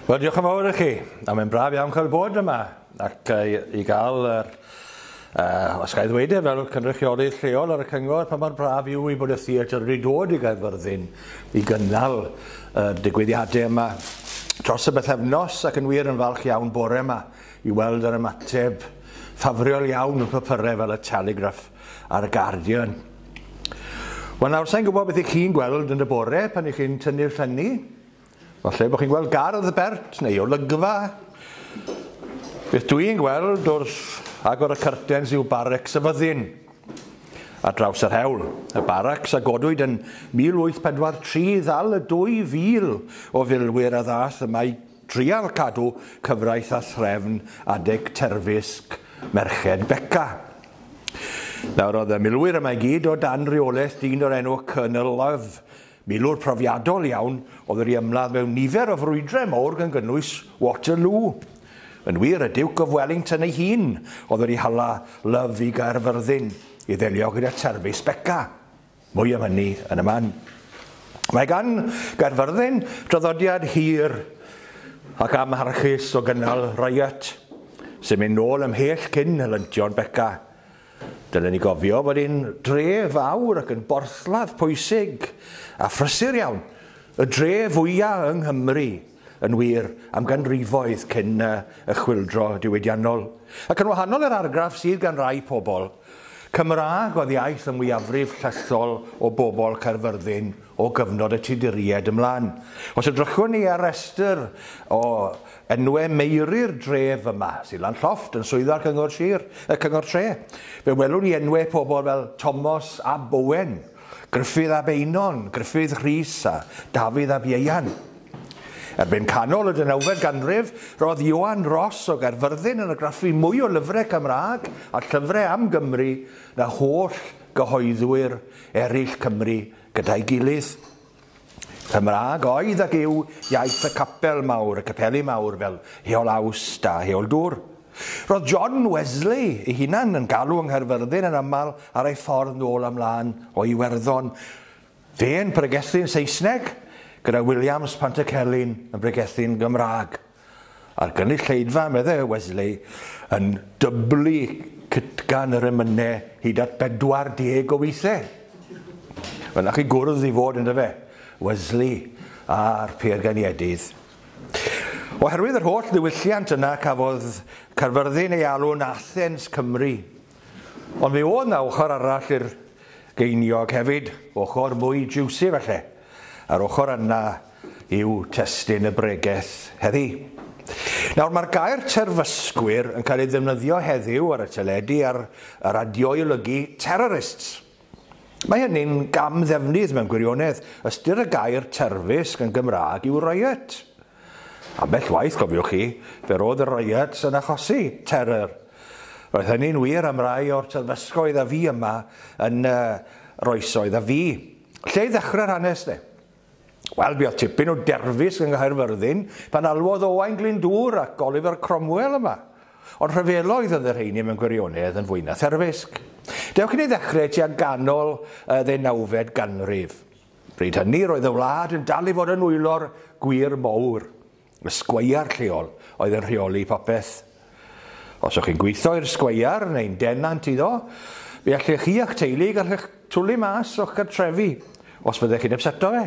Wel, diolch yn fawr i chi, a mae'n braf iawn cael bod yma, ac i gael os gael ddweud fel cynrychiolydd lleol ar y cyngor, pa mae'r braf yw i bod y theatr wedi dod i Nghaerfyrddin i gynnal digwyddiadau yma dros y bythefnos, ac yn wir yn falch iawn bore yma i weld yr ymateb ffafriol iawn yn papurau fel y Telegraph a'r Guardian. Wel, nawr sa'n gwybod beth i chi'n gweld yn y bore pan i chi'n tynnu'r llynnu. Falle bod chi'n gweld gardd Bert neu olygfa. Beth dwi'n gweld wrth agor y curtains yw barracks y fyddin ar draws yr hewl. Y barracks a godwyd yn 1843 ddal y 2000 o filwyr a ddath yma i drial cadw cyfraith a threfn adeg terfysg merched Beca. Nawr oedd y milwyr yma i gyd o dan reolaeth dyn o'r enw Colonel Love. Milwr profiadol iawn oedd wedi ymladd mewn nifer o frwydrau mawr gan gynnwys Waterloo. Yn wir, y Duke of Wellington ei hun oedd wedi hala Love i Nghaerfyrddin i ddelio gyda terfys Beca. Mwy am hynny yn y man. Mae gan Nghaerfyrddin traddodiad hir ac amharchus o gynnal Riot, sy'n mynd nôl ymhell cyn helyntion Beca. Dylen ni gofio bod hi'n dre fawr ac yn borthladd pwysig a phrysur iawn. Y dre fwyaf yng Nghymru yn wir am ganrifoedd cyn y chwyldro diwydiannol. Ac yn wahanol i'r argraff sydd gan rai pobl, Cymraeg oedd iaith y mwyafrif llethol o bobl Caerfyrddin o gyfnod y Tuduriaid ymlaen. Os edrychwn ni ar restr o enwau meiri'r dref yma, sy'n lan llofft yn swyddog cyngor tre, fe welwn ni enwau pobl fel Thomas a Bowen, Gruffydd a Beinon, Gruffydd Rhys a Dafydd a Bieian. Erbyn canol y 19ef ganrif, roedd Iwan Ross o Nghaerfyrddin yn graffu mwy o lyfrau Cymraeg a llyfrau am Gymru na holl gyhoeddwyr eraill Cymru gyda'i gilydd. Cymraeg oedd ac yw iaith y capel mawr, y capeli mawr fel Heol Awst a Heol Dŵr. Roedd John Wesley ei hunan yn galw yng Nghaerfyrddin yn aml ar ei ffordd nôl ymlaen o Iwerddon. Fe'n pregethu'n Saesneg, gyda Williams Pantycelyn yn bregethu'n Gymraeg. A'r gynulleidfa, meddwl Wesley, yn dyblu cytgan yr emynau hyd at 40 o weithiau. Fyna chi gwrdd i fod yn dyfe, Wesley a'r Theatr Genedlaethol. Oherwydd yr holl ddiwylliant yna cafodd Caerfyrddin ei alw'n Athens Cymru. Ond fe oedd na ochr arall i'r geiniog hefyd, ochr mwy jiwsi felly. A'r ochr yna yw testun y bregaeth heddi. Nawr, mae'r gair terfysgwyr yn cael ei ddefnyddio heddiw ar y teledu ar y radio i olygu terrorists. Mae hynny'n gamddefnydd mewn gwirionedd. Ystyr y gair terfysg yn Gymraeg yw riot. Ambell waith, cofiwch chi, fe roedd y riots yn achosi terror. Roedd hynny'n wir am rai o'r terfysgoedd a fi yma yn roesoedd a fi. Lle i ddechrau'r hanes ni? Wel, mi oedd tipyn o derfys yn Nghaerfyrddin pan alwodd Owain Glyndŵr ac Oliver Cromwell yma. Ond rhyfeloedd oedd yr heini mewn gwirionedd yn fwy na therfysg. Dewch i ni ddechrau tua ganol 19ef ganrif. Bryd hynny roedd y wlad yn dal i fod yn wylo'r gwir mawr. Y sgweiar lleol oedd yn rheoli popeth. Os o'ch chi'n gweithio i'r sgweiar neu'n denant iddo, fe allech chi a'ch teulu gallech twlu mas o'ch cartrefi os fyddech chi'n upseto fe.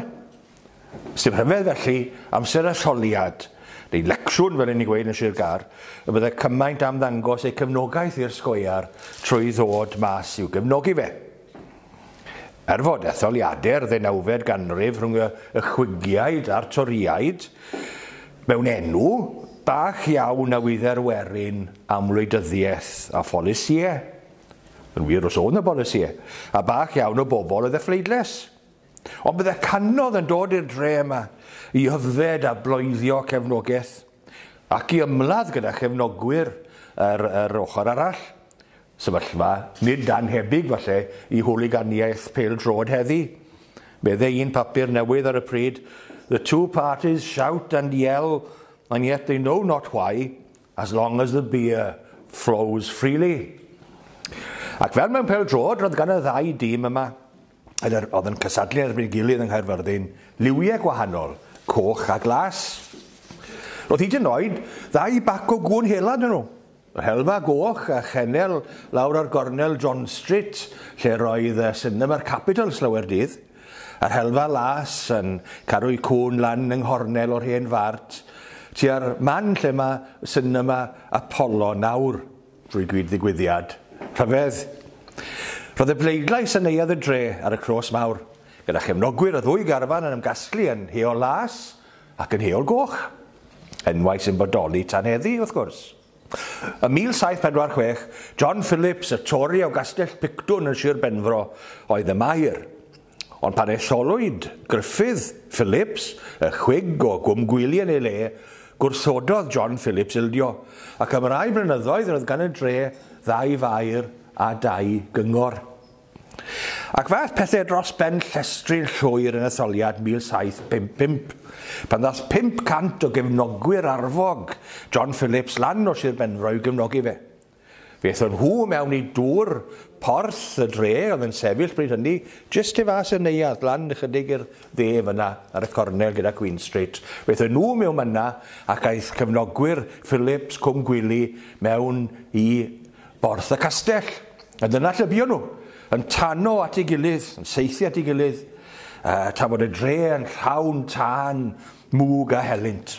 Ysdim rhyfedd felly amser y rholiad, neu lecsiwn fel ni'n gweud yn Sir Gâr, y bydde cymaint am ddangos ei cefnogaeth i'r sgweiar trwy ddod mas i'w gefnogi fe. Er fod etholiadau'r 19ef ganrif rhwng y chwigiaid a'r toriaid, mewn enw bach iawn a wydder werin am wleidyddiaeth a pholisiau. Yn wir os o'n y pholisiau, a bach iawn o bobl oedd y ffleidles. Ond bydde canodd yn dod i'r dre yma i hyfed a bloeddio cefnogaeth ac i ymladd gyda chefnogwyr yr ochr arall. Sefyllfa nid anhebyg falle i hwliganiaeth pêl-drod heddi. Medde un papur newydd ar y pryd, "The two parties shout and yell, and yet they know not why, as long as the beer flows freely." Ac fel mewn pêl-drod, roedd gan y ddau dîm yma, oedd yn cysadlu erbyn gilydd yng Nghaerfyrddin, liwiau gwahanol, coch a glas. Roedd hyd yn oed ddau bac o gwn helad yn nhw. Yr helfa goch a chennel lawr ar gornel John Street, lle roedd Cinema'r Capital Llawerdydd. Yr helfa las yn carwy cwn lan yng nghornel o'r hen fart, tua'r man lle mae Cinema Apollo nawr, drwy gwyd ddigwyddiad. Rhyfedd. Roedd y bleidlais yn neuadd y dre ar y Cros Mawr, gyda chefnogwyr y ddwy garfan yn ymgasglu yn heol las ac yn heol goch. Enwau sy'n bodoli tan heddi, wrth gwrs. Ym 1746, John Phillips, y Tory o Gastell Picton yn Sir Benfro, oedd y mae'r. Ond pan etholwyd Griffith Phillips, y chwig o gwmgwylio yn ei le, gwrthododd John Phillips ildio, ac am rai blynyddoedd roedd gan y dre 2 faer a 2 gyngor. Ac fath pethau dros ben llestru'n llwyr yn etholiad 1755, pan ddaeth 500 o gefnogwyr arfog John Phillips lan o Sir Benfro i'w gefnogi fe. Fe nhw mewn I dŵr porth y dre oedd yn sefyll bryd hynny, jyst I fas y neuadd lan ychydig i'r ddef yna ar y cornel gyda Queen Street. Fe nhw mewn yna ac aeth cefnogwyr Phillips Cwm Gwili mewn I borth y castell. A dyna llybio nhw, yn tano at ei gilydd, yn seithi at ei gilydd, tan bod y dre yn llawn tân, mwg a helynt.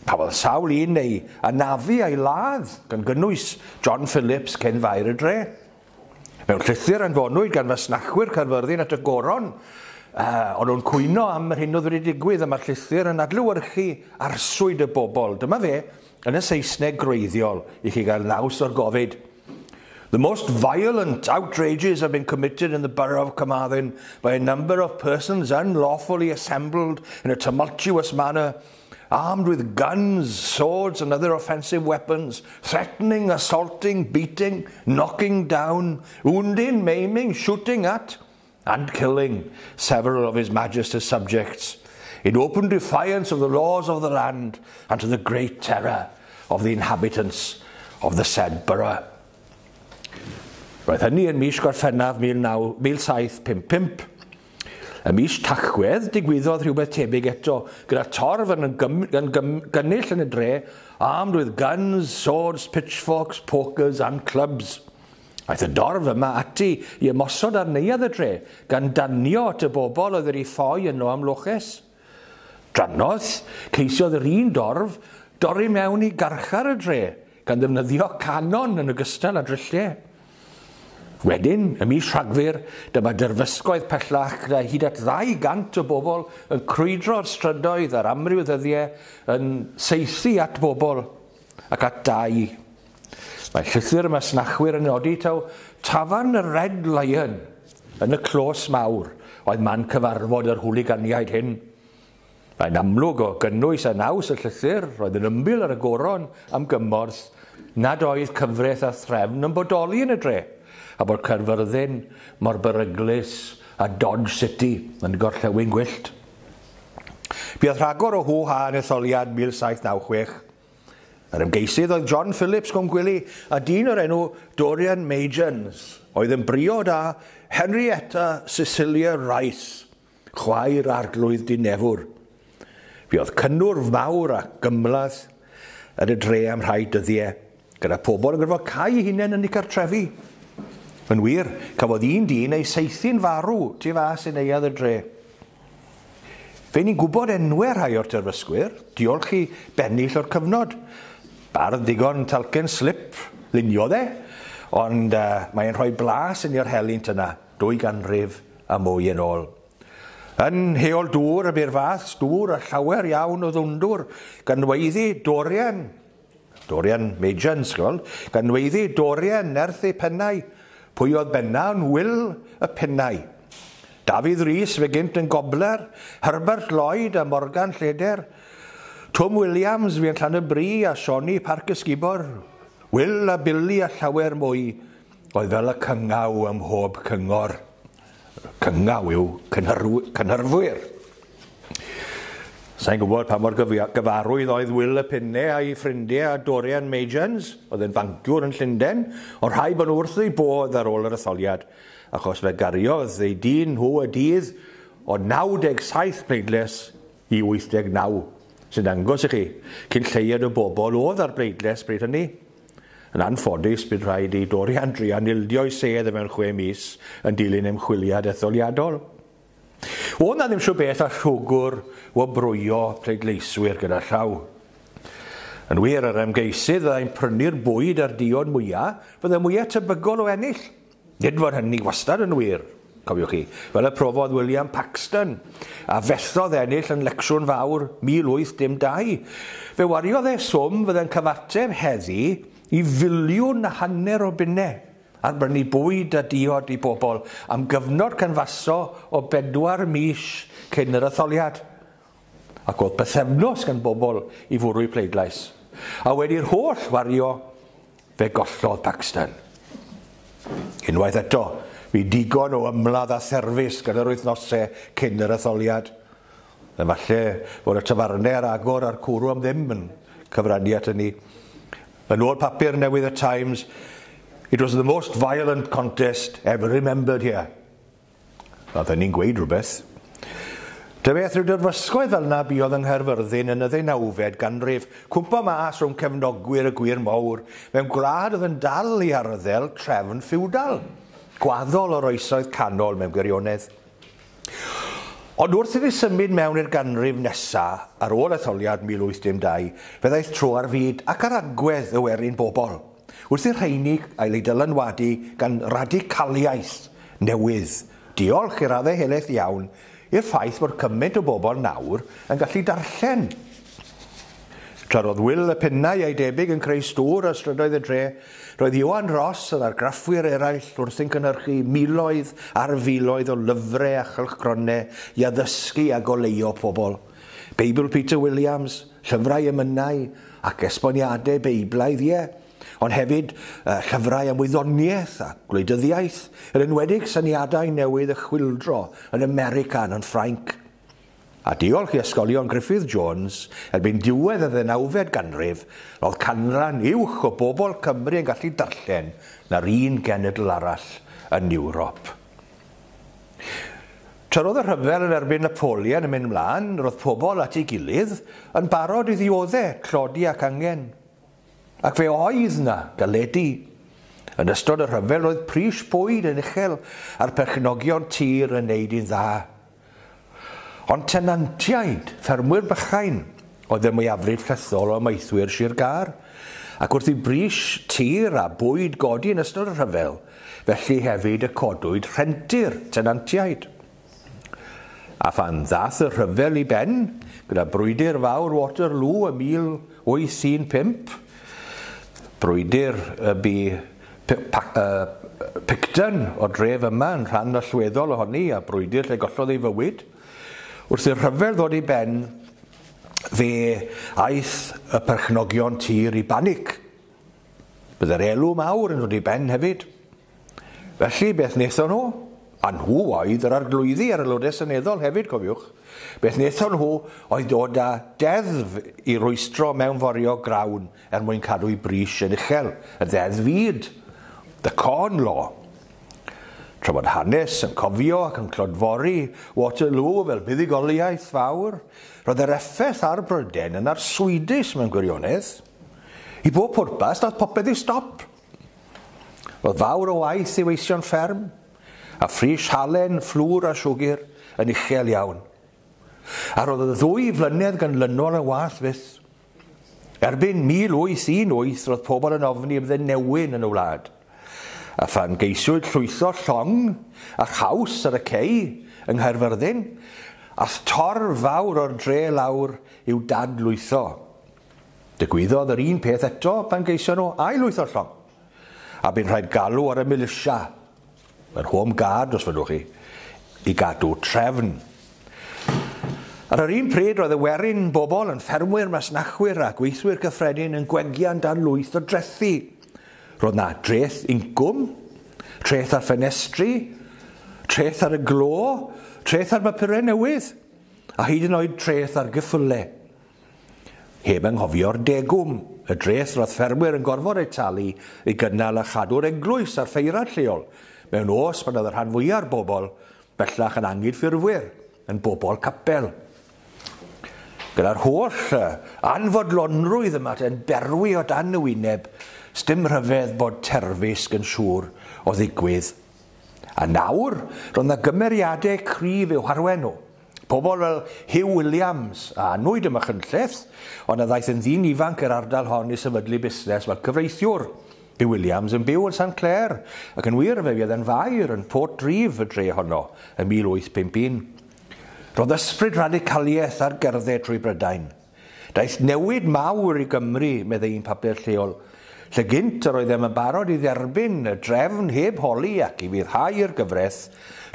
Pa oedd sawl un neu anafu a'i ladd gan gynnwys John Phillips cyn fair y dre. Mewn llythyr anfonwyd gan fasnachwyr Caerfyrddin at y goron, ond nhw'n cwyno am yr hyn oedd wedi digwydd, a mae'r llythyr yn adlewyrchu arswyd y bobl. Dyma fe yn y Saesneg gwreiddiol I chi gael naws o'r gofid. The most violent outrages have been committed in the borough of Carmarthen by a number of persons unlawfully assembled in a tumultuous manner, armed with guns, swords and other offensive weapons, threatening, assaulting, beating, knocking down, wounding, maiming, shooting at and killing several of His Majesty's subjects in open defiance of the laws of the land and to the great terror of the inhabitants of the said borough. Roedd hynny yn mis Gorffennaf 1755. Y mis Tachwedd digwyddodd rhywbeth tebyg eto, gyda torf yn gynnull yn y dre, armed with guns, swords, pitchforks, pokers and clubs. Aeth y dorf yma ati I ymosod ar neuadd y dre, gan danio at y bobl oedd wedi ffoi yno am loches. Drannodd, ceisiodd yr un dorf dorri mewn I garchar y dre, gan ddefnyddio canon yn ogystal â drilliau. Wedyn, y mis Rhagfyr, dyma derfysgoedd pellach gyda hyd at 200 o bobl yn crwydro'r strydoedd a'r amryw ddyddiau yn seithi at bobl ac at dau. Mae llythyr y masnachwyr yn nodi taw tafarn y Red Lion yn y Clos Mawr oedd man cyfarfod yr hwliganiaid hyn. Mae'n amlwg o gynnwys a naws y llythyr roedd yn ymbil ar y goron am gymorth nad oedd cyfres a threfn yn bodoli yn y dre, a bod Caerfyrddin mor beryglus a Dodge City yn gorllewin gwyllt. Buodd rhagor o hw-ha yn etholiad 1796. Yr ymgeisydd oedd John Phillips Cwm Gwili a dyn o'r enw Dorian Majans oedd yn briod â Henrietta Cecilia Rice, chwaer arglwydd Dinefwr. Buodd cynnwrf mawr a gymladd yn y dre am rhai dyddiau, gyda pobl yn gorfod cau eu hunain yn eu cartrefi. Yn wir, cafodd un dyn ei seithi'n farw tu fas I neuadd y dre. Fe ni'n gwybod enwau rhai o'r terfysgwyr, diolch I bennill o'r cyfnod. Bardd digon talcen slip, luniodd ond mae'n rhoi blas yn i'r helynt yna, 2 ganrif a mwy yn ôl. Yn heol dŵr y by'r fath dŵr a llawer iawn o ddwndwr, gan weiddi Dorian Majans, gan weiddi Dorian nerth ei pennau, pwy oedd benna'n Will y pennau. David Rhys fe gynt yn gobler, Herbert Lloyd a Morgan Lleder, Tom Williams fi yn Llanybri a Sioni Parc Ysgubor, Will a Billy a llawer mwy, oedd fel y cyngaw ym mhob cyngor. Cyngaw yw cynhyrfwyr. Sa'n gwybod pa mor gyfarwydd oedd Will y Pinnau a'i ffrindiau a Dorian Majans, oedd yn fanciwr yn Llundain, ond rhai bod nhw wrth ei bodd ar ôl yr etholiad, achos fe gariodd ei dyn nhw y dydd o 97 pleidles I 89. sy'n dangos i chi cyn lleiad o bobl oedd ar bleidles bryd hynny. Yn anffodus bydd rhaid i Dorian Drian ildio'i sedd mewn 6 mis yn dilyn ymchwiliad etholiadol. Oedd na ddim siw beth a llwgwr o brwyo pleidleiswyr gyda llaw. Yn wir, yr ymgeisydd fyddai'n prynu'r bwyd ar diod mwyaf, fydde mwyaf tebygol o ennill. Nid fod hynny wastad yn wir, cofiwch chi, fel y profodd William Paxton, a fethodd ennill yn lecsiwn fawr 1812. Fe wariodd swm fydde'n cyfateb heddi i filiwn a hanner o bunnau ar brynu bwyd a diod i bobl am gyfnod canfaso o 4 mis cyn yr etholiad. Ac oedd bythefnos gan bobl i fwrw i pleidlais. A wedi'r holl wario, fe gollodd Paxton. Unwaith eto, mi digon o ymladd a therfys gan yr wythnosau cyn yr etholiad. Falle fod y tafarnau ar agor a'r cwrw am ddim yn cyfraniad hynny. Yn ôl papur newydd y Times, it was the most violent contest ever remembered here. A ni'n gweud rhywbeth. Beth rhyw derfysgoedd fel yna buodd yng Nghaerfyrddin yn y 19fed ganrif, cwmpa mas rhwng cefnogwyr y gwir mawr, mewn gwlad oedd yn dal i arddel trefn ffiwdal, gwaddol o'r oesoedd canol mewn gwirionedd. Ond wrth iddi symud mewn i'r ganrif nesaf ar ôl etholiad 1812, fe ddaeth tro ar fyd ac ar agwedd y werin bobl, wrth i'r rheini a'i dylanwadu gan radicaliaeth newydd. Diolch i raddau helaeth iawn i'r ffaith bod cymaint o bobl nawr yn gallu darllen. Tra roedd Will y Pinnau ei debyg yn creu stŵr ar strydoedd y dre, roedd Iwan Ross yn argraffwyr eraill wrth yn cynhyrchu miloedd ar filoedd o lyfrau a chylchgronau i addysgu a goleio pobl. Beibl Peter Williams, llyfrau emynau ac esboniadau beiblaidd, ond hefyd llyfrau am wyddoniaeth a gwleidyddiaeth, yn enwedig syniadau newydd y chwildro yn American yn Ffrainc. A diolch i ysgolion Griffith Jones, erbyn diwedd y 19fed ganrif, roedd canran uwch o bobl Cymru yn gallu darllen na'r un genedl arall yn Ewrop. Tra roedd y rhyfel yn erbyn Napoleon yn mynd mlaen, roedd pobl at ei gilydd yn barod i ddioddau clodi ac angen. Ac fe oedd na galedu. Yn ystod y rhyfel roedd pris bwyd yn uchel a'r perchnogion tir yn neud i'n dda. Ond tenantiaid, ffermwyr bychain, oedd y mwyafrif llethol o maethwyr Sir Gâr, ac wrth i bris tir a bwyd godi yn ystod y rhyfel, felly hefyd y codwyd rhentir tenantiaid. A phan ddath y rhyfel i ben, gyda brwydr fawr Waterloo ym 1815, brwydr bu Picton o dref yma yn rhan allweddol ohoni a brwydr lle gollodd ei fywyd. Wrth i'r rhyfel ddod i ben, fe aeth y perchnogion tir i banic. Byddai'r elw mawr yn dod i ben hefyd. Felly beth wnaethon nhw? A nhw oedd yr arglwyddi ar aelodau seneddol hefyd, cofiwch. Beth wnaethon nhw oedd dod â deddf i rwystro mewnforio grawn mwyn cadw i bris yn uchel. Y ddeddf fyd, the Corn Law. Tra bod hanes yn cofio ac yn clodfori Waterloo fel buddigoliaeth fawr, roedd yr effaith ar Bryden yn arswydus mewn gwirionedd. I bob pwrpas, daeth popeth i stop. Roedd fawr o waith i weision fferm, a ffris halen, fflwr a siwgr yn uchel iawn. A roedd y 2 flynedd ganlynol y wath fyth. Erbyn 1818 roedd pobl yn ofni y bydde newyn yn y wlad. A phan geisiwyd llwytho llong a chaws ar y cei yng Nghaerfyrddin, ath tor fawr o'r dre lawr i'w dadlwytho. Digwyddodd yr un peth eto pan geisio nhw ailwytho llong. A bu'n rhaid galw ar y milisia, yr home guard os fydwch chi, i gadw trefn. Ar yr un pryd roedd y werin bobl yn ffermwyr, masnachwyr a gweithwyr cyffredin yn gwegian dan lwyth o drethu. Roedd na dreth incwm, treth ar ffenestri, treth ar y glo, treth ar bapurau newydd, a hyd yn oed treth ar gyffylau. Heb anghofio'r degwm, y dreth roedd ffermwyr yn gorfod ei talu i gynnal a chadw'r eglwys ar ffeirad lleol, mewn os pan oedd yr rhan fwyaf o'r bobl bellach yn angydffurfwyr, yn bobl capel. Gyda'r holl anfodlonrwydd yma yn berwi o dan y wyneb, sdim rhyfedd bod terfysg yn siŵr o ddigwydd. A nawr, roedd yna gymeriadau cryf i'w harwen nhw. Pobl fel Hugh Williams a anwyd y Machynlleth, ond a ddaeth yn ddyn ifanc yr ardal hon i sefydlu busnes fel cyfreithiwr. Hugh Williams yn byw yn St Clair, ac yn wir fe fydd yn fair yn Port Drif y dre honno yn 1851. Roedd ysbryd radicaliaeth ar gerdded trwy Brydain. Daeth newid mawr i Gymru, meddai un papur lleol, lle gynt yr oeddem yn barod i dderbyn y drefn heb holi ac i fyddhau'r gyfres,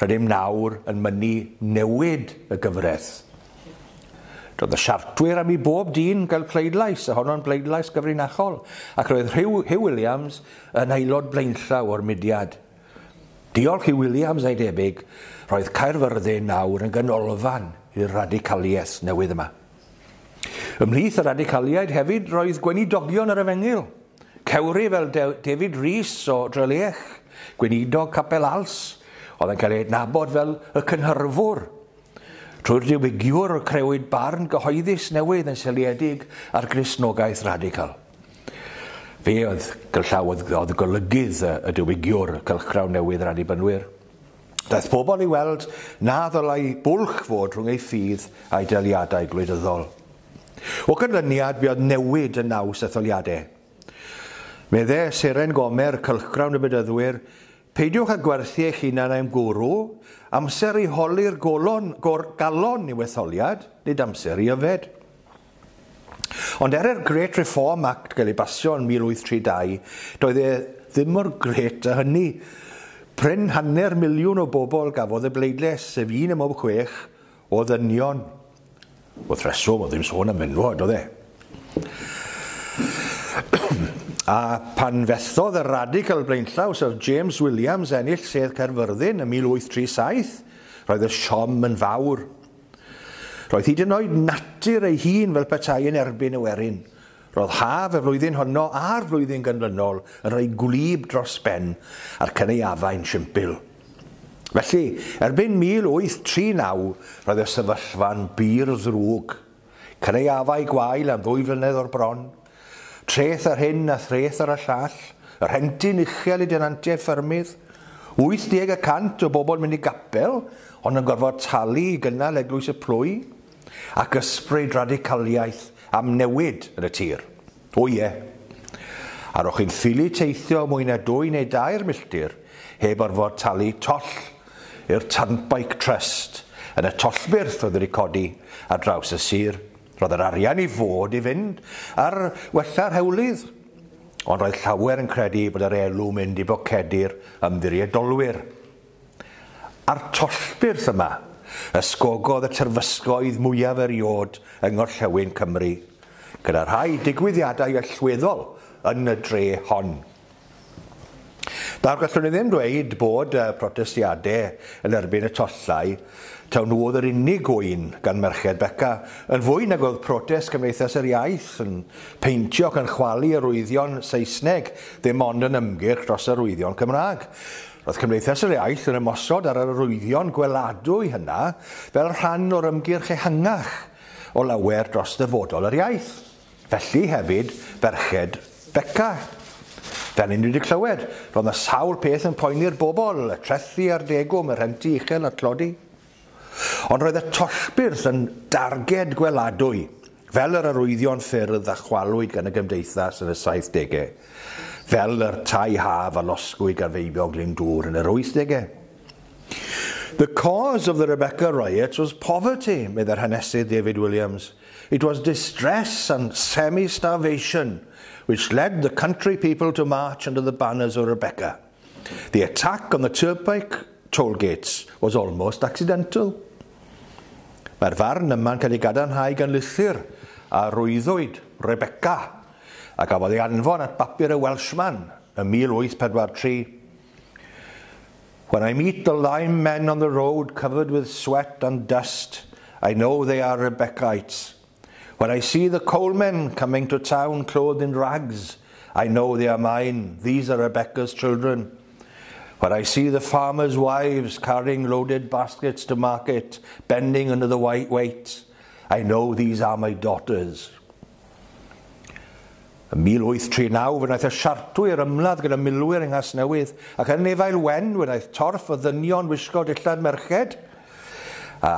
rydym nawr yn mynnu newid y gyfres. Roedd y siartwyr am i bob dyn gael pleidlais, a honno'n pleidlais gyfrinachol, ac roedd Hugh Williams yn aelod blaenllaw o'r mudiad. Diolch i Williams a'i debyg, roedd Caerfyrddin nawr yn ganolfan i'r radicaliaeth newydd yma. Ymhlith y radicaliaid hefyd roedd gweinidogion yr Efengyl. Cewri fel David Rhys o Dreliech, gweinidog Capel Als, oedd yn cael ei adnabod fel y cynhyrfwr. Trwy'r diwygiwr o crewyd barn gyhoeddus newydd yn seliedig ar Gristnogaeth radical. Fe oedd golygydd y diwygiwr cylchgrawn newydd yr annibynwyr. Daeth pobl i weld na ddylai bwlch fod rhwng ei ffydd a'i deliadau gwleidyddol. O ganlyniad buodd newid yn naws etholiadau. Meddai Seren Gomer, cylchgrawn y bydyddwyr, peidiwch â gwerthu eich hunain am gwrw, amser i holi'r galon i wetholiad, nid amser i yfed. Ond Great Reform Act gael ei basio yn 1832, doedd e ddim mor gret a hynny. Pryn 500,000 o bobl gafodd y bleidles, sef 1.6 o ddynion. Oedd rheswm, oedd ddim sôn am fenwod, oedd e. A pan fethodd y radical blaenllaw, sef James Williams ennill sedd Caerfyrddin yn 1837, roedd y siom yn fawr. Roedd hyd yn oed natur ei hun fel petai yn erbyn y werin. Roedd haf y flwyddyn honno a'r flwyddyn gynlynol yn rhoi gwlyb dros ben a'r cyneuafain simpl. Felly, erbyn 1839, roedd y sefyllfa'n bir ddrwg. Cyneuafau gwael am 2 flynedd o'r bron. Treth ar hyn a threth ar y llall, yr hentyn uchel i denantiau ffermydd, 80% o bobl mynd i gapel, ond yn gorfod talu i gynnal eglwys y plwy, ac ysbryd radicaliaeth am newid yn y tir. O ie. A roch chi'n ffili teithio mwy na 2 neu 2 milltir, heb orfod talu toll i'r Turnpike Trust, yn y tollbyrth oedd wedi codi ar draws y sir. Roedd yr arian i fod i fynd ar wella'r hewlydd, ond roedd llawer yn credu bod yr elw mynd i bocedu'r ymddiriedolwyr. A'r tollbyrth yma, ysgogodd y terfysglyd mwyaf eriod yng Ngorllewin Cymru, gyda rhai digwyddiadau allweddol yn y dre hon. Nawr gallwn ni ddim dweud bod protestiadau yn erbyn y tollau taw nhw oedd yr unig gwyn gan Merched Beca, yn fwy nag oedd protest Cymdeithas yr Iaith yn peintio ac yn chwalu arwyddion Saesneg ddim ond yn ymgyrch dros arwyddion Cymraeg. Roedd Cymdeithas yr Iaith yn ymosod ar yr arwyddion gweladwy hynna fel rhan o'r ymgyrch ehangach o lawer dros dyfodol yr iaith. Felly hefyd Merched Beca. Fel ni wedi clywed, roedd yna sawl peth yn poeni'r bobl, y trethu ar degwm, y rhentu uchel a tlodi. Ond roedd y tollbyrth yn darged gweladwy, fel yr arwyddion ffyrdd a chwalwyd gan y gymdeithas yn y 70au, fel yr tai haf a losgwyd gan feibio Glyndŵr yn yr 80au. The cause of the Rebecca riots was poverty, meddai'r hanesydd David Williams. It was distress and semi-starvation, which led the country people to march under the banners of Rebecca. The attack on the Turnpike toll gates was almost accidental. Mae'r farn yma'n cael ei gadarnhau gan lythyr a rwyddwyd Rebecca, a gafodd ei anfon at bapur y Welshman yn 1843. When I meet the lime men on the road covered with sweat and dust, I know they are Rebeccaites. When I see the coalmen coming to town clothed in rags, I know they are mine. These are Rebecca's children. When I see the farmers' wives carrying loaded baskets to market, bending under the white weight, I know these are my daughters. Yn 1839, fe wnaeth y siartwyr ymladd gyda milwyr yng Nghasnewydd, ac yn Nefail Wen, fe wnaeth torff o ddynion wisgo dillad merched, a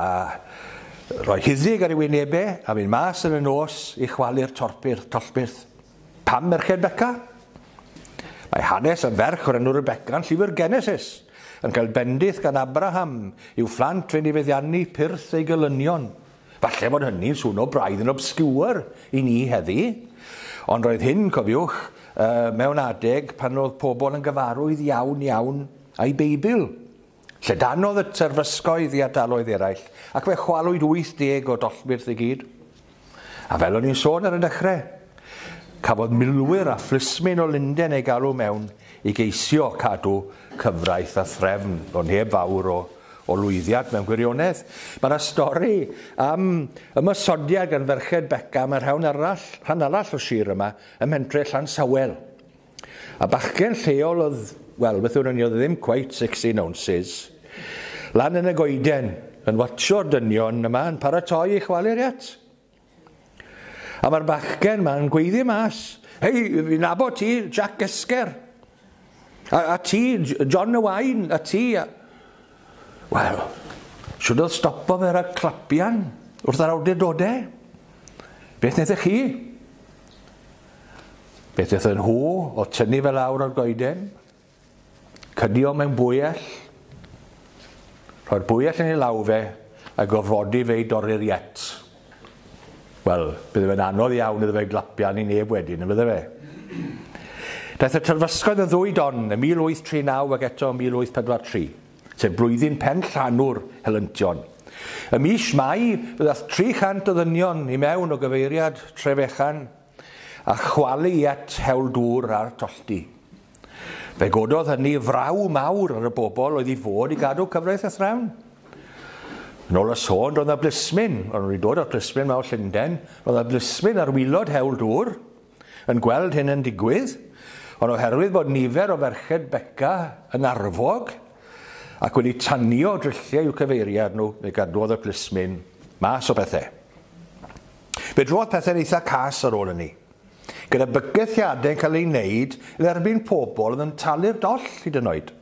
rhoi hyddig ar ei wynebau, a mynd mas yn y nos i chwalu'r tollbyrth. Pam merched Beca? Mae hanes y ferch o'r enw Rebecca yn llyfr Genesis, yn cael bendith gan Abraham i'w phlant fynd i feddiannu pirth ei gylynion. Falle bod hynny'n swnio braidd yn obscure i ni heddi, ond roedd hyn, cofiwch, mewn adeg pan oedd pobl yn gyfarwydd iawn a'i Beibl. Llydanodd y terfysgoedd i ardaloedd eraill, ac fe chwalwyd 80 o dollbyrth i gyd. A fel o'n i'n sôn ar y dechrau, cafodd milwyr a phlismyn o Lunden ei galw mewn i geisio cadw cyfraith a threfn o neb fawr o lwyddiad mewn gwirionedd. Mae yna stori am ymysodiad gan ferched Beca, mae'r rhan arall o sir yma ym Mhentre Llansawel. A bachgen lleol oedd, wel, beth yw'n oedd ddim quite 16 ounces, lan yn y goeden, yn watsio'r dynion yma yn paratoi i chwaluriad. A mae'r bachgen yma'n gweiddi mas, hei, fi'n nabod ti, Jack Esger, a ti, John Owain, a ti... Wel, siwr oedd stopo fe ar y clapian wrth yr awdurdodau. Beth wnaethon chi? Beth wnaethon nhw o tynnu fe lawr o'r goeden, cydio mewn bwyell, rhoi'r bwyell yn ei law fe a gorfodi fe i dorri'r iet. Wel, bydde fe'n anodd iawn iddo fe glapian i neb wedyn, y bydde fe. Daeth y terfysgoedd yn ddwy don y 1839 ac eto 1843. Sef blwyddyn pen llanw'r helyntion. Y mis Mai, byddaeth 300 o ddynion i mewn o gyfeiriad Trefechan a chwalu iet hewl dŵr a'r tollti. Fe gododd hynny fraw mawr ar y bobl oedd i fod i gadw cyfraith a thrawn. Yn ôl y sôn, roedd yna blismyn, ond wedi dod o'r blismyn mawr Llundain, roedd yna blismyn ar wilod hewl dŵr yn gweld hyn yn digwydd, ond oherwydd bod nifer o ferched Beca yn arfog, ac wedi tanio drilliau i'w cyfeiriad nhw, fe gadwodd y plismyn mas o bethau. Fe drodd pethau'n eitha cas ar ôl hynny, gyda bygythiadau'n cael ei wneud yn erbyn pobl oedd yn talu'r doll hyd yn oed.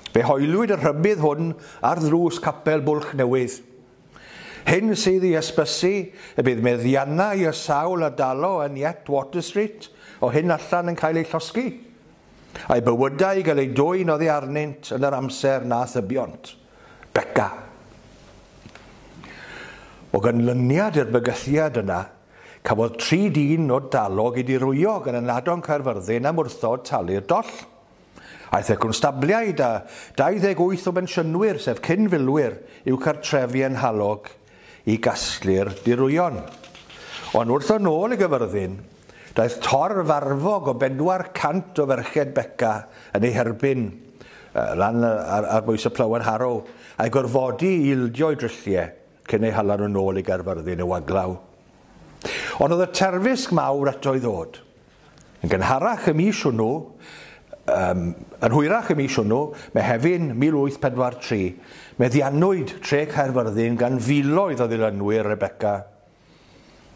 Fe hoelwyd y rhybydd hwn ar ddrws capel Bwlch Newydd. Hyn sydd i ysbysu y bydd meddiannau y sawl a dalo yn Yet Water Street o hyn allan yn cael ei llosgi. A'i bywydau i gael ei dwyn oddi arnynt yn yr amser nath y biont. Beca. O ganlyniad i'r bygythiad yna, cafodd 3 dyn o dalog i dirwyo gan y nadon Caerfyrddin am wrthod talu'r doll. Aeth y constabliaid a 28 o bensiynwyr, sef cynfilwyr, i'w cartrefi yn halog i gasglu'r dirwyon. Ond wrth o'n ôl i Gyfyrddin, daeth torfarfog o 400 o ferched Beca yn ei herbyn lan ar bwys y Plywen Harrow a'i gorfodi i ildio'i drilliau cyn ei hala nhw'n ôl i Gaerfyrddin y waglaw. Ond oedd y terfysg mawr eto i ddod. Yn gynharach y mis hwnnw, yn hwyrach y mis hwnnw, Mehefin 1843, meddiannwyd tre Caerfyrddin gan filoedd o ddilynwyr Rebecca.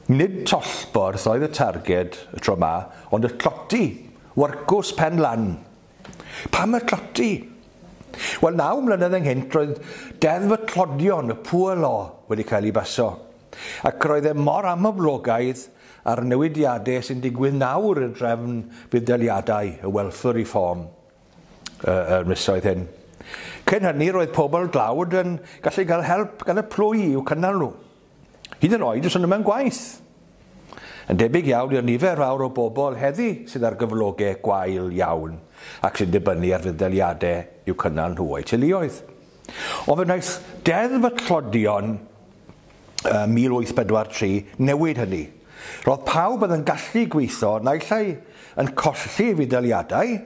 Nid tollborth oedd y targed y tro ma, ond y cloti, wyrcws pen lan. Pam y cloti? Wel, 9 mlynedd ynghynt roedd deddf y clodion, y pŵr lo, wedi cael ei baso. Ac roedd e mor amoblogaidd ar newidiadau sy'n digwydd nawr i'r drefn fuddaliadau, y welfare reform, y misoedd hyn. Cyn hynny roedd pobl dlawd yn gallu cael help gan y plwy i'w cynnal nhw. Hyd yn oed os yn yma'n gwaith. Yn debyg iawn i'r nifer fawr o bobl heddi sydd ar gyflogau gwael iawn ac sy'n dibynnu ar fuddaliadau i'w cynnal nhw o'u teuluoedd. Ond fe wnaeth deddf y clodion 1843 newid hynny. Roedd pawb yn gallu gweithio naill ai yn colli fuddaliadau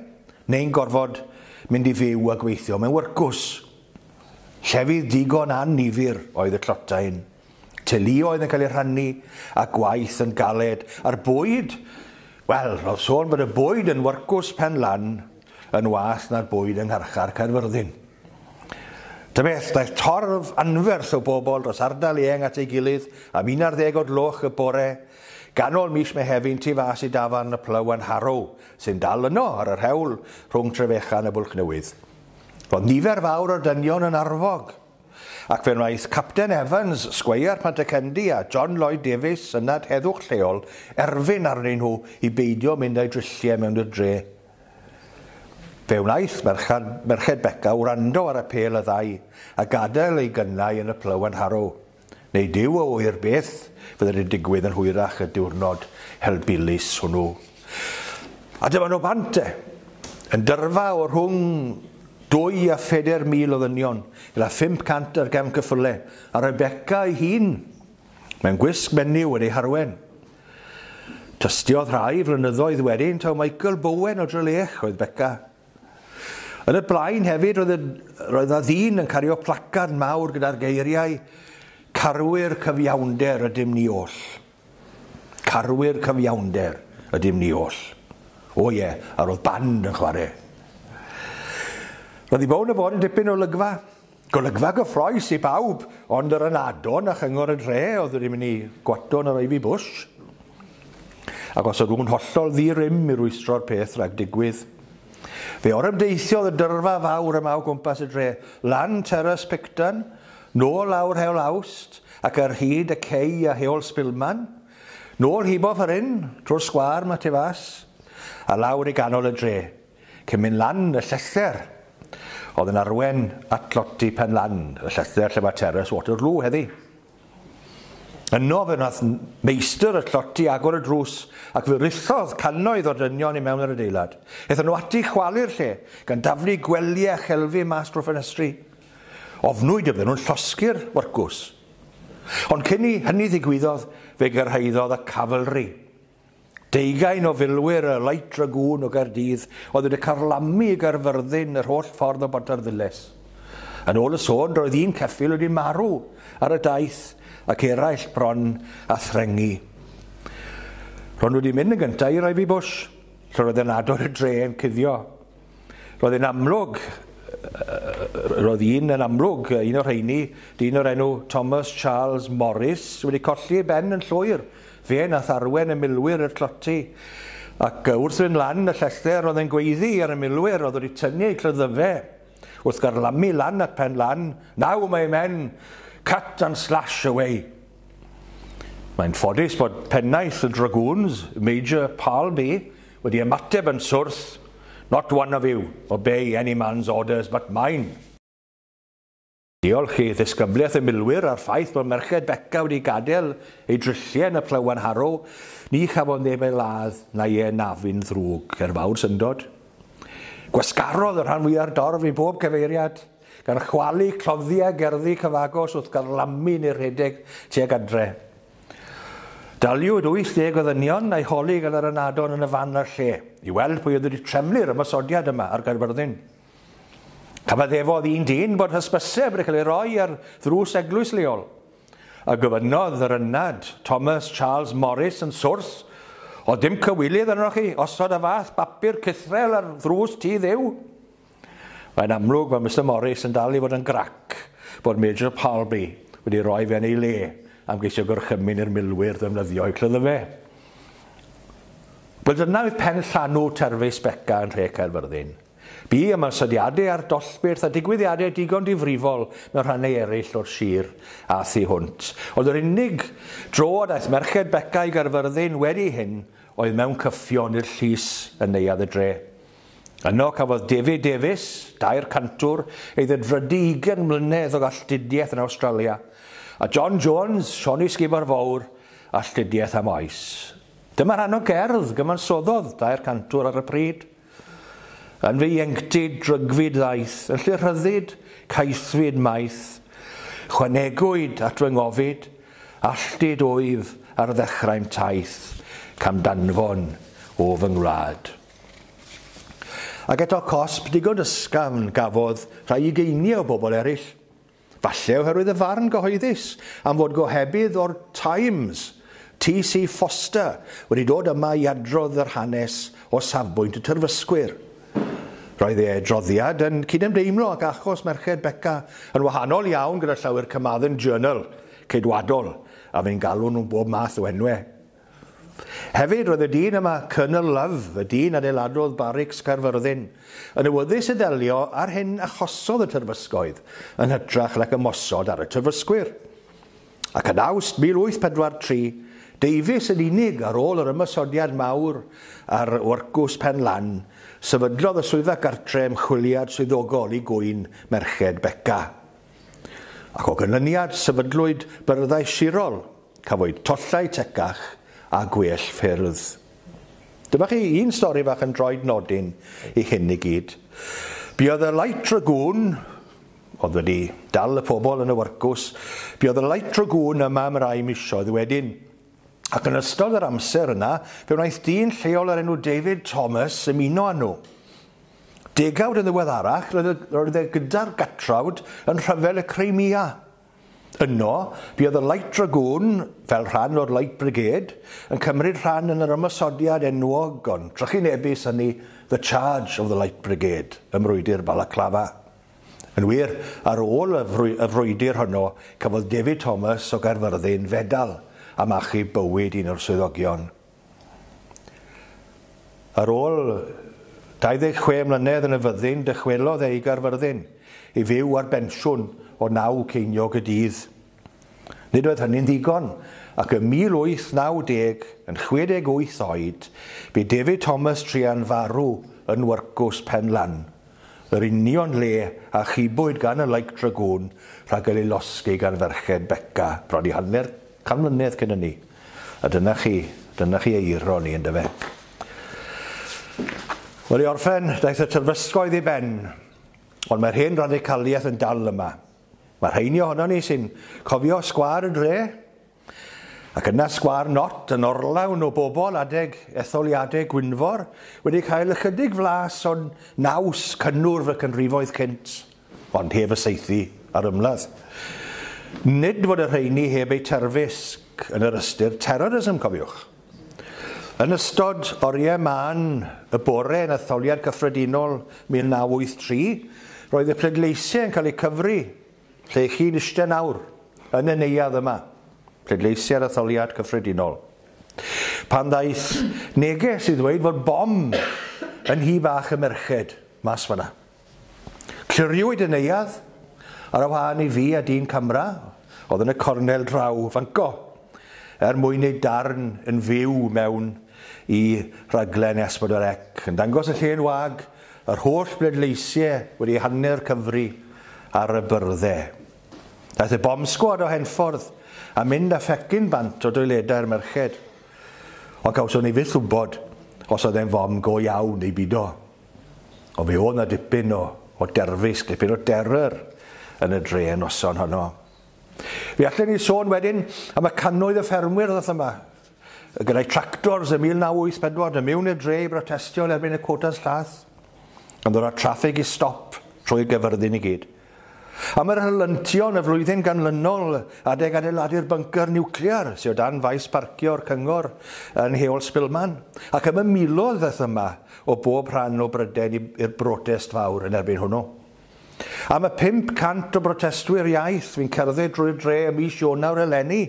neu'n gorfod mynd i fyw a gweithio mewn wyrcws. Llefydd digon annifyr oedd y clotau'n. Teuluoedd yn cael ei rhannu a gwaith yn galed. A'r bwyd, wel, roedd sôn bod y bwyd yn wyrcws pen lan yn wath na'r bwyd yng Ngharchar Caerfyrddin. Beth, daeth torf anferth o bobl dros ardal eang at ei gilydd am 11 o gloch y bore, ganol mis Mehefin tu fas i dafarn y Plywan Harrow, sy'n dal yno ar yr hewl rhwng Trefechan a Bwlch-newydd. Roedd nifer fawr o dynion yn arfog, ac fe wnaeth Capten Evans, Sgweiar Pantycendi a John Lloyd Davies, ynad heddwch lleol, erfyn arnyn nhw i beidio mynd â'i drilliau mewn i'r dre. Fe wnaeth merched Beca wrando ar y pel y ddau a gadael ei gynnau yn y Plywan Harrow. Neu diw o wyr beth fydd wedi digwydd yn hwyrach y diwrnod helbilus hwnnw. A dyma nhw bante, yn dyrfa o rhwng 2 a 4,000 o ddynion, gyda 500 ar gefn cyffyle, a Beca ei hun, mewn gwisg menyw wedi harwen. Tystiodd rhai flynyddoedd wedyn taw Michael Bowen o Drylech oedd Beca. Yn y blaen hefyd roedd a ddyn yn cario placad mawr gyda'r geiriau Carwyr cyfiawnder y dim ni oll. Carwyr cyfiawnder y dim ni oll. O ie, a roedd band yn chwarae. Roedd i bown y fod yn dipyn o lygfa. Golygfa gyffroes i bawb, ond yr ynadon a chyngor y dre oedd wedi mynd i gwaton yr Ivy Bush. Ac os oedd rhywun hollol ddi-rym i rwystro'r peth rhag digwydd. Fe orymdeithiodd y dyrfa fawr yma o gwmpas y dre, lan Terrace Picton, nôl lawr heol Awst, ac ar hyd y cei a heol Spilman, nôl hibo ffor hyn, trwy'r sgwar ma tu fas, a lawr i ganol y dre, cyn mynd lan y llether. Oedd yn arwen at loti Penlan, y llether lle mae Terrace Waterloo heddi. Yno fe wnaeth meistr y tloti agor y drws ac fe rithodd cannoedd o dynion i mewn yr adeilad. Eithon nhw ati chwalu'r lle gan daflu gweliau a chelfi mas drwy ffenestri. Ofnwyd y bydden nhw'n llosgu'r wrcws. Ond cyn i hynny ddigwyddodd, fe gyrhaeddodd y cavalry. 20 o filwyr y Light Dragoon o Gaerdydd oedd wedi carlamu i Nghaerfyrddin yr holl ffordd o Bontarddulais. Yn ôl y sôn, roedd un ceffyl wedi marw ar y daith ac eraill bron a threngi. Ro'n wedi mynd yn gyntaf i'r Ivy Bush, lle roedd yn ador y dre yn cuddio. Roedd un yn amlwg, un o'r rheini, dyn o'r enw Thomas Charles Morris, wedi colli ei ben yn llwyr. Fe nath arwen y milwyr i'r cloti. Ac wrth fynd lan y llether, roedd yn gweiddi ar y milwyr, oedd wedi tynnu eu clyddyfe. Wrth garlamu lan at pen lan, now my men, cut and slash away. Mae'n ffodus bod pennaeth y Dragoons, Major Palby, wedi ymateb yn swrth, not one of you obey any man's orders but mine. Diolch i ddisgybliaeth y milwyr ar ffaith bod merched Beca wedi gadael ei drilliau yn y Plywan Harrow, ni chafodd neb ei ladd na ie nafu'n ddrwg fawr syndod. Gwasgarodd y rhan fwyaf dorf i bob cyfeiriad, gan chwalu cloddiau gerddi cyfagos wrth garlamu neu rhedeg tuag adre. Daliwyd 80 o ddynion a'i holi gan yr ynadon yn y fan ar lle, i weld pwy oedd wedi trefnu'r ymosodiad yma ar Caerfyrddin. Cafaddefodd un dyn bod hysbyseb wedi cael ei roi ar ddrws eglwys leol, a gofynnodd yr ynad Thomas Charles Morris yn swrth, o dim cywilydd yno chi, osod y fath bapur cythrel ar ddrws tŷ ddew. Mae'n amlwg bod Mr Morris yn dal i fod yn grac bod Major Palby wedi rhoi fe yn ei le am geisio gorchymyn i'r milwyr ddefnyddio i'w clyddyfe. Wel, dyna oedd pen llanw terfys Beca yn rhe Caerfyrddin. Bu ymosodiadau ar dosbarth a digwyddiadau digon difrifol mewn rhannau eraill o'r sir a thu hwnt. Oedd yr unig droed aeth merched Beca i Nghaerfyrddin wedi hyn oedd mewn cyffion i'r llys yn Neuadd y dre. Yno cafodd David Davies, dair cantwr, ei ddedfrydu 20 mlynedd o galltudiaeth yn Awstralia, a John Jones, Sioni Sgibar Fawr, alltudiaeth am oes. Dyma rhan o gerdd gymansoddodd dair cantwr ar y pryd. Yn fe ieuenctid drygfyd ddaeth, yn lle rhyddid caethfyd maith, chwanegwyd at fy ngofid, alltid wyf ar ddechrau'n taith, cam danfon o fy ngwlad. Ac eto cosb digon ysgafn gafodd rhai 20 o bobl eraill. Falle oherwydd y farn gyhoeddus am fod gohebydd o'r Times, T.C. Foster, wedi dod yma i adrodd yr hanes o safbwynt y terfysgwyr. Roedd ei adroddiad yn cydymdeimlo ac achos Merched Beca yn wahanol iawn gyda llawer cymaddin journal ceidwadol a fe'n galw nhw'n bob math o enwau. Hefyd roedd y dyn yma Colonel Love, y dyn adeiladodd Barracks Caerfyrddin, yn awyddus y delio ar hyn achosodd y terfysgoedd yn hytrach ac ymosod ar y terfysgwyr. Ac yn Awst 1843, deifis yn unig ar ôl yr ymysodiad mawr ar wrcws Penlan, sefydlodd y swyddfa gartre ymchwiliad swyddogol I gwyn Merched Beca. Ac o ganlyniad sefydlwyd byrdau sirol, cafwyd tollau tecach a gwell ffyrdd. Dyma chi un stori fach yn droed nodyn I hyn I gyd. Buodd y Light Dragoon, oedd wedi dal y pobl yn y wrcws, buodd y Light Dragoon yma am rai misoedd wedyn. Ac yn ystod yr amser yna, fe wnaeth dyn lleol ar enw David Thomas ymuno â nhw. Degawd yn ddiweddarach, roedd e gyda'r gatrawd yn rhyfel y Crimea. Yno, buodd y Light Dragoon, fel rhan o'r Light Brigade, yn cymryd rhan yn yr ymysodiad enwog, ond trychinebus hynny, The Charge of the Light Brigade, ym mrwydr Balaclava. Yn wir, ar ôl y frwydr honno, cafodd David Thomas o Nghaerfyrddin fedal am achub bywyd un o'r swyddogion. Ar ôl 26 mlynedd yn y fyddin, dychwelodd ei Nghaerfyrddin I fyw ar bensiwn o 9 ceiniog y dydd. Nid oedd hynny'n ddigon, ac yn 1890, yn 68 oed, bu David Thomas trian farw yn wrcws Penlan, yr union le a chibwyd gan y Light Dragoon rhag ei losgu gan Merched Beca, bron I hanner 100 mlynedd cyn hynny. A dyna chi eiro ni yn dyfe. Wedi orffen, daeth y terfysgoedd I ben, ond mae'r hen radicaliaeth yn dal yma. Mae'r rheini ohono ni sy'n cofio sgwâr y dre, ac yna sgwâr Not yn orlawn o bobl adeg etholiadau Gwynfor wedi cael ychydig flas o'n naws cynnwrf y cynrifoedd cynt, ond heb y seithi ar ymladd. Nid fod y rheini heb eu terfysg yn yr ystyr terrorism, cofiwch. Yn ystod oriau man y bore yn etholiad cyffredinol 1983, roedd y pleidleisiau yn cael eu cyfri lle chi'n eistedd nawr yn y Neuadd yma, pleidleisiau'r etholiad cyffredinol. Pan ddaeth neges I ddweud fod bom yn hi bach y merched mas fyna. Cliriwyd y Neuadd ar y wahân I fi a dyn camera, oedd yn y cornel draw fanco, mwyn ei darn yn fyw mewn I raglen S4C, yn dangos y lle'n wag, yr holl bleidleisiau wedi hanner cyfri ar y byrddau. Daeth y bom sgwad o Henffordd a mynd â phecyn bant o dwyledau'r merched. Ond gawson ni fyth wybod os oedd e'n fom go iawn I bido. O fe oedd na dipyn o derfys, dipyn o terror yn y dre yn noson honno. Fe allan ni sôn wedyn am y cannoedd y ffermwyr ddoth yma, gyda'i tractors y 1984 yn mewn i'r dre I brotestio erbyn y cotas llath. Ond oedd traffig I stop trwy'r Nghaerfyrddin I gyd. Am yr helyntion y flwyddyn ganlynol adeg adeiladu'r bunker niwclear sydd o dan faes parcio'r cyngor yn heol Spilman, ac am y miloedd ddaeth yma o bob rhan o Bryden i'r brotest fawr yn erbyn hwnnw. Am y 500 o brotestwyr iaith fi'n cerdded drwy'r dre ym mis Ionawr eleni,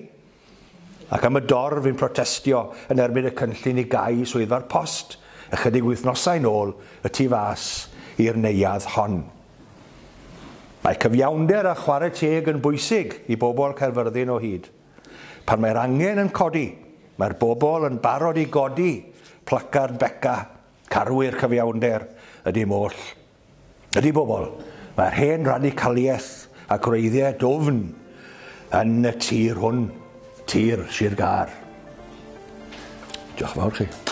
ac am y dorf fi'n protestio yn erbyn y cynllun I gau swyddfa'r post, ychydig wythnosau nôl y tu fas i'r Neuadd hon. Mae cyfiawnder a chwarae teg yn bwysig I bobl Caerfyrddin o hyd. Pan mae'r angen yn codi, mae'r bobl yn barod I godi placard Beca, carwyr cyfiawnder ydi moll. Ydi bobl, mae'r hen radicaliaeth a gwreiddiau dofn yn y tir hwn, Tir Sir Gâr. Diolch yn fawr chi.